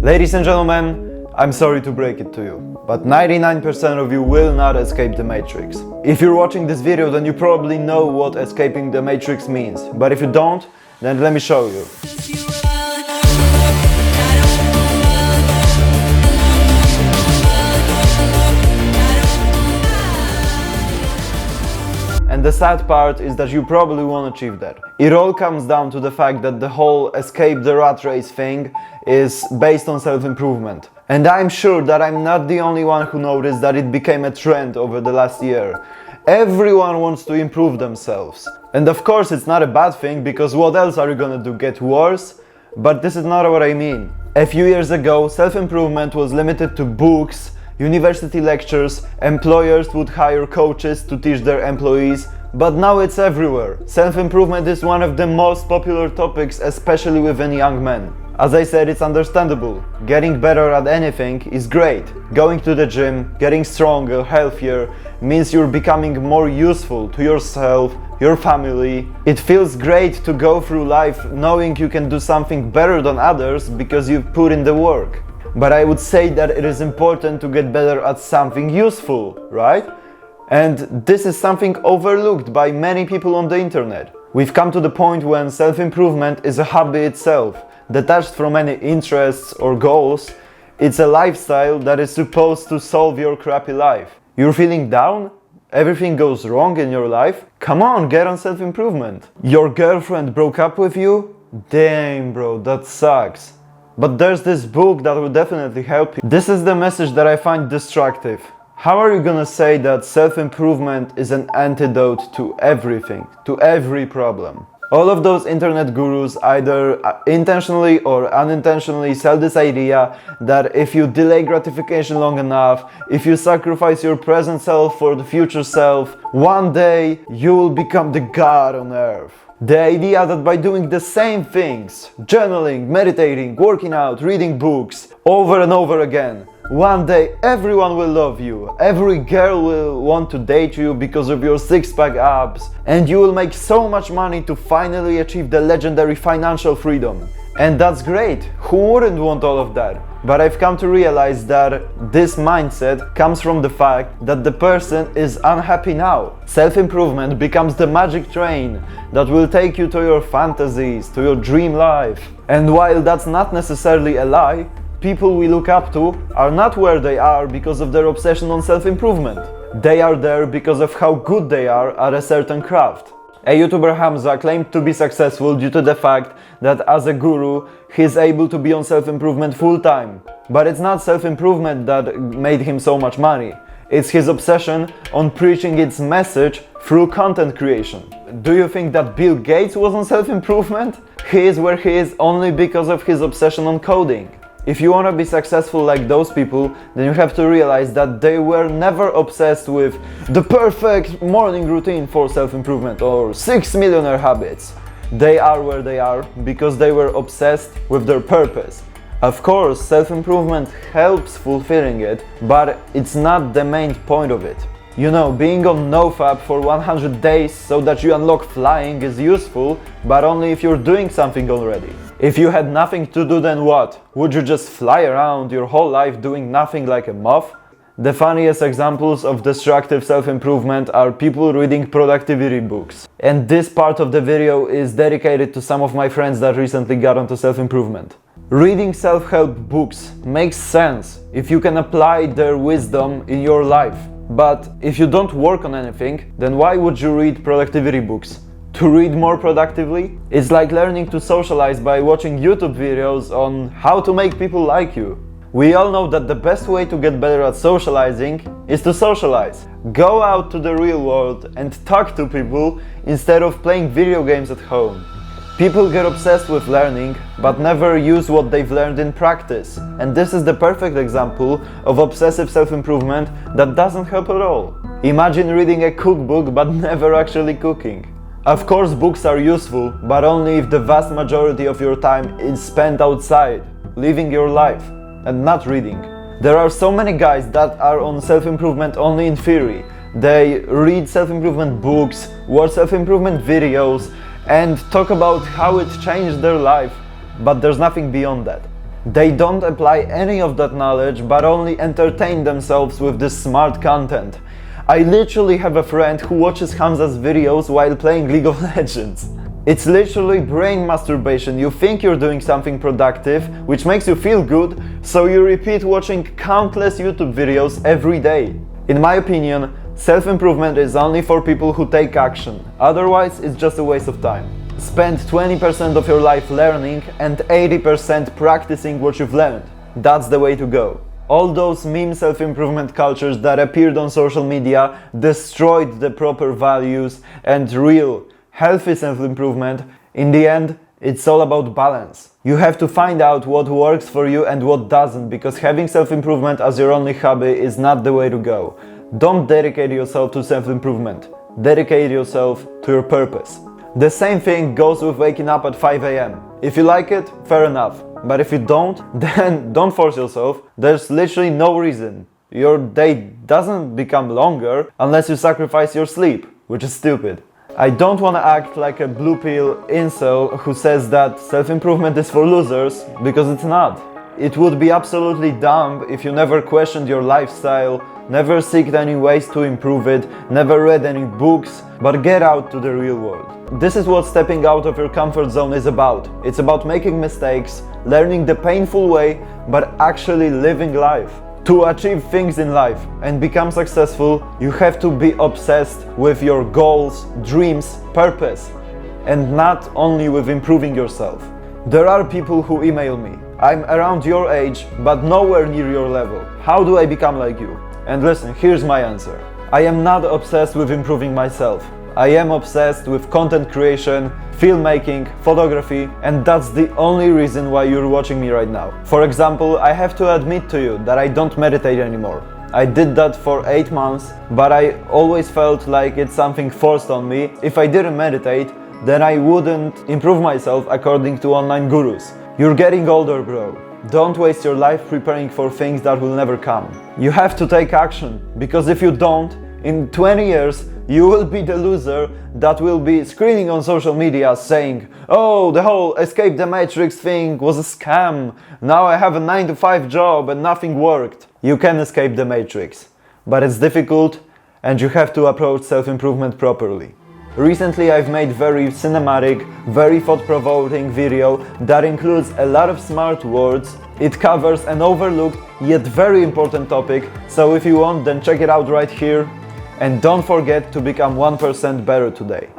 Ladies and gentlemen, I'm sorry to break it to you, but 99% of you will not escape the Matrix. If you're watching this video, then you probably know what escaping the Matrix means. But if you don't, then let me show you. And the sad part is that you probably won't achieve that. It all comes down to the fact that the whole escape the rat race thing is based on self-improvement. And I'm sure that I'm not the only one who noticed that it became a trend over the last year. Everyone wants to improve themselves. And of course it's not a bad thing, because what else are you gonna do, get worse? But this is not what I mean. A few years ago, self-improvement was limited to books, university lectures, employers would hire coaches to teach their employees, but now it's everywhere. Self-improvement is one of the most popular topics, especially within young men. As I said, it's understandable. Getting better at anything is great. Going to the gym, getting stronger, healthier, means you're becoming more useful to yourself, your family. It feels great to go through life knowing you can do something better than others because you've put in the work. But I would say that it is important to get better at something useful, right? And this is something overlooked by many people on the internet. We've come to the point when self-improvement is a hobby itself, detached from any interests or goals. It's a lifestyle that is supposed to solve your crappy life. You're feeling down? Everything goes wrong in your life? Come on, get on self-improvement. Your girlfriend broke up with you? Damn bro, that sucks. But there's this book that will definitely help you. This is the message that I find destructive. How are you gonna say that self-improvement is an antidote to everything, to every problem? All of those internet gurus either intentionally or unintentionally sell this idea that if you delay gratification long enough, if you sacrifice your present self for the future self, one day you will become the god on earth. The idea that by doing the same things, journaling, meditating, working out, reading books, over and over again, one day everyone will love you, every girl will want to date you because of your six-pack abs, and you will make so much money to finally achieve the legendary financial freedom. And that's great, who wouldn't want all of that? But I've come to realize that this mindset comes from the fact that the person is unhappy now. Self-improvement becomes the magic train that will take you to your fantasies, to your dream life. And while that's not necessarily a lie, people we look up to are not where they are because of their obsession on self-improvement. They are there because of how good they are at a certain craft. A YouTuber Hamza claimed to be successful due to the fact that as a guru, he's able to be on self-improvement full time. But it's not self-improvement that made him so much money. It's his obsession on preaching its message through content creation. Do you think that Bill Gates was on self-improvement? He is where he is only because of his obsession on coding. If you want to be successful like those people, then you have to realize that they were never obsessed with the perfect morning routine for self-improvement or 6 millionaire habits. They are where they are because they were obsessed with their purpose. Of course, self-improvement helps fulfilling it, but it's not the main point of it. You know, being on NoFap for 100 days so that you unlock flying is useful, but only if you're doing something already. If you had nothing to do, then what? Would you just fly around your whole life doing nothing like a moth? The funniest examples of destructive self-improvement are people reading productivity books. And this part of the video is dedicated to some of my friends that recently got onto self-improvement. Reading self-help books makes sense if you can apply their wisdom in your life. But if you don't work on anything, then why would you read productivity books? To read more productively? It's like learning to socialize by watching YouTube videos on how to make people like you. We all know that the best way to get better at socializing is to socialize. Go out to the real world and talk to people instead of playing video games at home. People get obsessed with learning, but never use what they've learned in practice. And this is the perfect example of obsessive self-improvement that doesn't help at all. Imagine reading a cookbook but never actually cooking. Of course, books are useful, but only if the vast majority of your time is spent outside, living your life, and not reading. There are so many guys that are on self-improvement only in theory. They read self-improvement books, watch self-improvement videos, and talk about how it changed their life, but there's nothing beyond that. They don't apply any of that knowledge, but only entertain themselves with this smart content. I literally have a friend who watches Hamza's videos while playing League of Legends. It's literally brain masturbation. You think you're doing something productive, which makes you feel good, so you repeat watching countless YouTube videos every day. In my opinion, self-improvement is only for people who take action. Otherwise, it's just a waste of time. Spend 20% of your life learning and 80% practicing what you've learned. That's the way to go. All those meme self-improvement cultures that appeared on social media destroyed the proper values and real, healthy self-improvement. In the end, it's all about balance. You have to find out what works for you and what doesn't, because having self-improvement as your only hobby is not the way to go. Don't dedicate yourself to self-improvement. Dedicate yourself to your purpose. The same thing goes with waking up at 5 a.m. If you like it, fair enough. But if you don't, then don't force yourself. There's literally no reason. Your day doesn't become longer unless you sacrifice your sleep, which is stupid. I don't want to act like a blue pill incel who says that self-improvement is for losers, because it's not. It would be absolutely dumb if you never questioned your lifestyle, never seeked any ways to improve it, never read any books, but get out to the real world. This is what stepping out of your comfort zone is about. It's about making mistakes, learning the painful way, but actually living life. To achieve things in life and become successful, you have to be obsessed with your goals, dreams, purpose, and not only with improving yourself. There are people who email me, I'm around your age, but nowhere near your level. How do I become like you? And listen, here's my answer. I am not obsessed with improving myself. I am obsessed with content creation, filmmaking, photography, and that's the only reason why you're watching me right now. For example, I have to admit to you that I don't meditate anymore. I did that for 8 months, but I always felt like it's something forced on me. If I didn't meditate, then I wouldn't improve myself according to online gurus. You're getting older, bro. Don't waste your life preparing for things that will never come. You have to take action, because if you don't, in 20 years, you will be the loser that will be screaming on social media saying, oh, the whole escape the matrix thing was a scam. Now I have a 9-to-5 job and nothing worked. You can escape the matrix, but it's difficult and you have to approach self-improvement properly. Recently I've made very cinematic, very thought-provoking video that includes a lot of smart words. It covers an overlooked yet very important topic, so if you want, then check it out right here. And don't forget to become 1% better today.